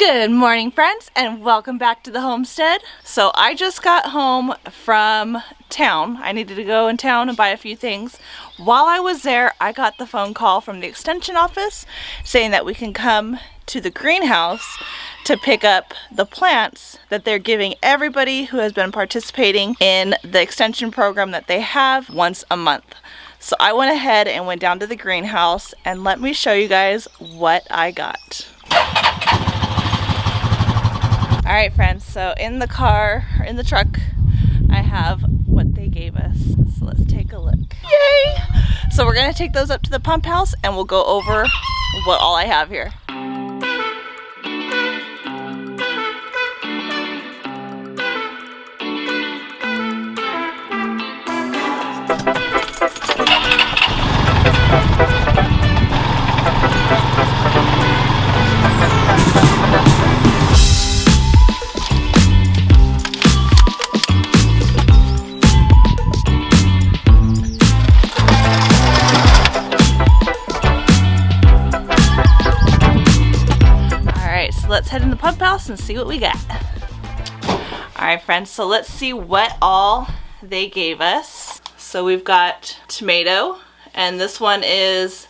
Good morning, friends, and welcome back to the homestead. So I just got home from town. I needed to go in town and buy a few things. While I was there, I got the phone call from the extension office saying that we can come to the greenhouse to pick up the plants that they're giving everybody who has been participating in the extension program that they have once a month. So I went ahead and went down to the greenhouse, and let me show you guys what I got. Alright friends, so in the truck, I have what they gave us. So let's take a look. Yay! So we're going to take those up to the pump house and we'll go over what all I have here. Let's head in the pump house and see what we got. Alright friends, so let's see what all they gave us. So we've got tomato, and this one is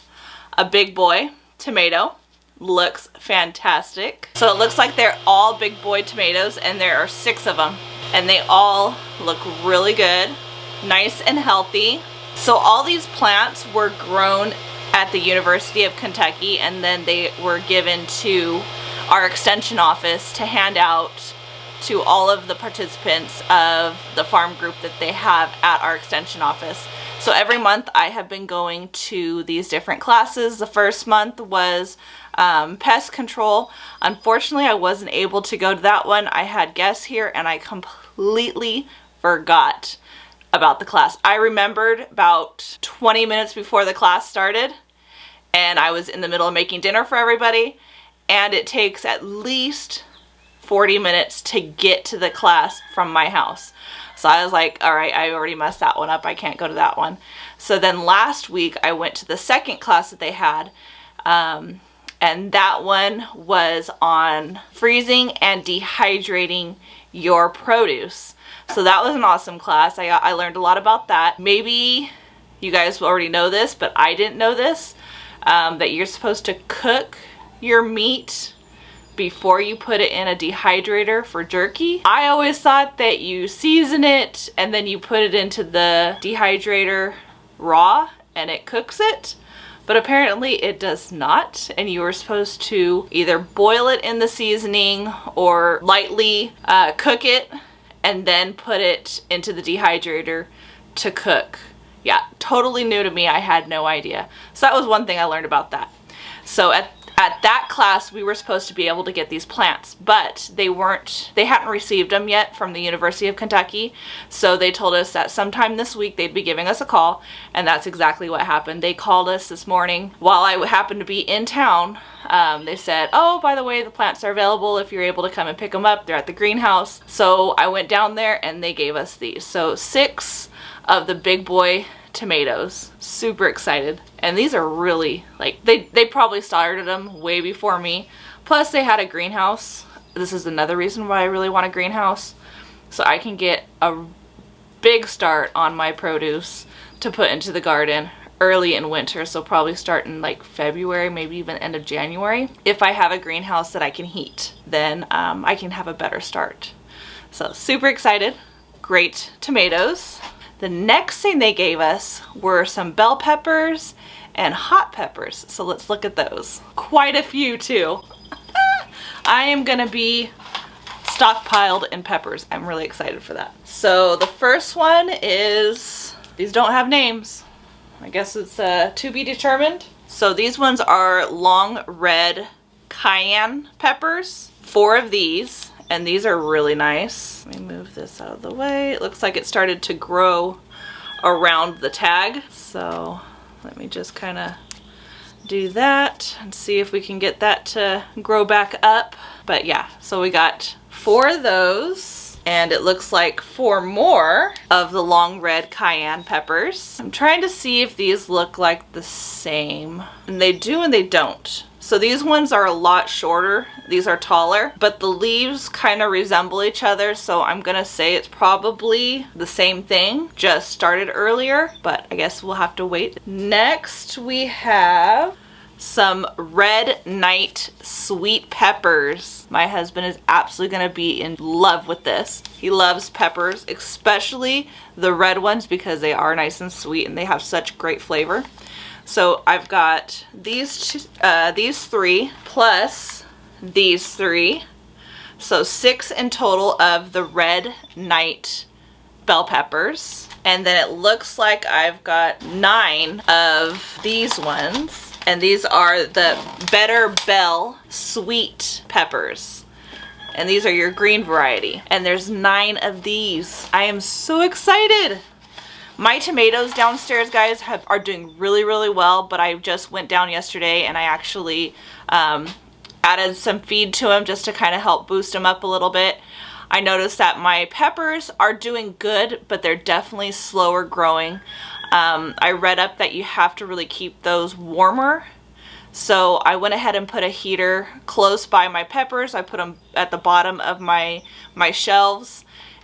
a big boy tomato. Looks fantastic. So it looks like they're all big boy tomatoes, and there are 6 of them. And they all look really good, nice and healthy. So all these plants were grown at the University of Kentucky, and then they were given to our extension office to hand out to all of the participants of the farm group that they have at our extension office. So every month I have been going to these different classes. The first month was pest control. Unfortunately, I wasn't able to go to that one. I had guests here and I completely forgot about the class. I remembered about 20 minutes before the class started, and I was in the middle of making dinner for everybody. And it takes at least 40 minutes to get to the class from my house. So I was like, all right, I already messed that one up. I can't go to that one. So then last week I went to the second class that they had. And that one was on freezing and dehydrating your produce. So that was an awesome class. I learned a lot about that. Maybe you guys already know this, but I didn't know this, that you're supposed to cook your meat before you put it in a dehydrator for jerky. I always thought that you season it and then you put it into the dehydrator raw and it cooks it, but apparently it does not, and you are supposed to either boil it in the seasoning or lightly cook it and then put it into the dehydrator to cook. Yeah, totally new to me. I had no idea. So that was one thing I learned about that. So at that class, we were supposed to be able to get these plants, but they hadn't received them yet from the University of Kentucky. So they told us that sometime this week they'd be giving us a call, and that's exactly what happened. They called us this morning while I happened to be in town. They said, oh, by the way, the plants are available if you're able to come and pick them up. They're at the greenhouse. So I went down there and they gave us these. So 6 of the big boy tomatoes. Super excited. And these are really, like, they probably started them way before me. Plus they had a greenhouse. This is another reason why I really want a greenhouse, so I can get a big start on my produce to put into the garden early in winter. So probably start in like February, maybe even end of January. If I have a greenhouse that I can heat, then I can have a better start. So super excited. Great tomatoes. The next thing they gave us were some bell peppers and hot peppers. So let's look at those. Quite a few too. I am gonna be stockpiled in peppers. I'm really excited for that. So the first one is, these don't have names. I guess it's to be determined. So these ones are long red cayenne peppers. 4 of these. And these are really nice. Let me move this out of the way. It looks like it started to grow around the tag. So let me just kind of do that and see if we can get that to grow back up. But yeah, so we got 4 of those. And it looks like 4 more of the long red cayenne peppers. I'm trying to see if these look like the same. And they do and they don't. So these ones are a lot shorter. These are taller, but the leaves kind of resemble each other. So I'm gonna say it's probably the same thing, just started earlier, but I guess we'll have to wait. Next we have some red night sweet peppers. My husband is absolutely gonna be in love with this. He loves peppers, especially the red ones, because they are nice and sweet and they have such great flavor. So I've got these three plus these three. So 6 in total of the red night bell peppers. And then it looks like I've got 9 of these ones. And these are the Better Bell sweet peppers. And these are your green variety. And there's 9 of these. I am so excited. My tomatoes downstairs, guys, are doing really, really well, but I just went down yesterday and I actually added some feed to them just to kind of help boost them up a little bit. I noticed that my peppers are doing good, but they're definitely slower growing. I read up that you have to really keep those warmer. So I went ahead and put a heater close by my peppers. I put them at the bottom of my shelves.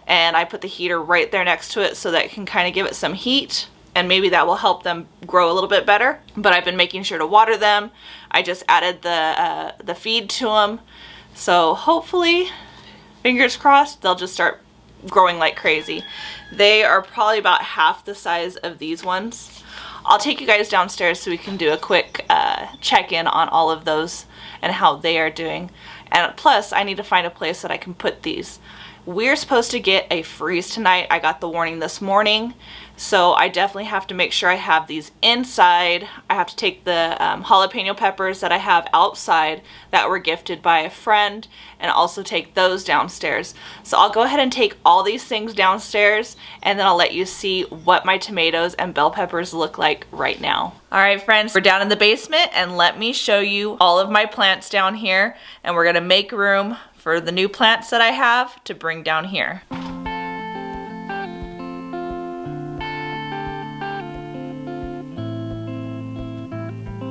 And I put the heater right there next to it so that it can kind of give it some heat, and maybe that will help them grow a little bit better. But I've been making sure to water them. I just added the feed to them. So hopefully, fingers crossed, they'll just start growing like crazy. They are probably about half the size of these ones. I'll take you guys downstairs so we can do a quick check-in on all of those and how they are doing. And plus, I need to find a place that I can put these. We're supposed to get a freeze tonight. I got the warning this morning, so I definitely have to make sure I have these inside. I have to take the jalapeno peppers that I have outside that were gifted by a friend and also take those downstairs. So I'll go ahead and take all these things downstairs, and then I'll let you see what my tomatoes and bell peppers look like right now. All right, friends, we're down in the basement, and let me show you all of my plants down here, and we're gonna make room for the new plants that I have to bring down here.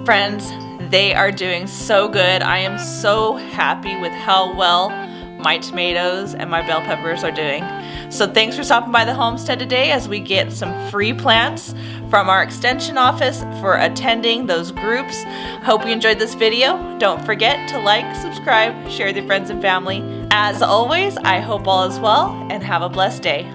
Friends, they are doing so good. I am so happy with how well my tomatoes and my bell peppers are doing. So thanks for stopping by the homestead today as we get some free plants from our extension office for attending those groups. Hope you enjoyed this video. Don't forget to like, subscribe, share with your friends and family. As always, I hope all is well and have a blessed day.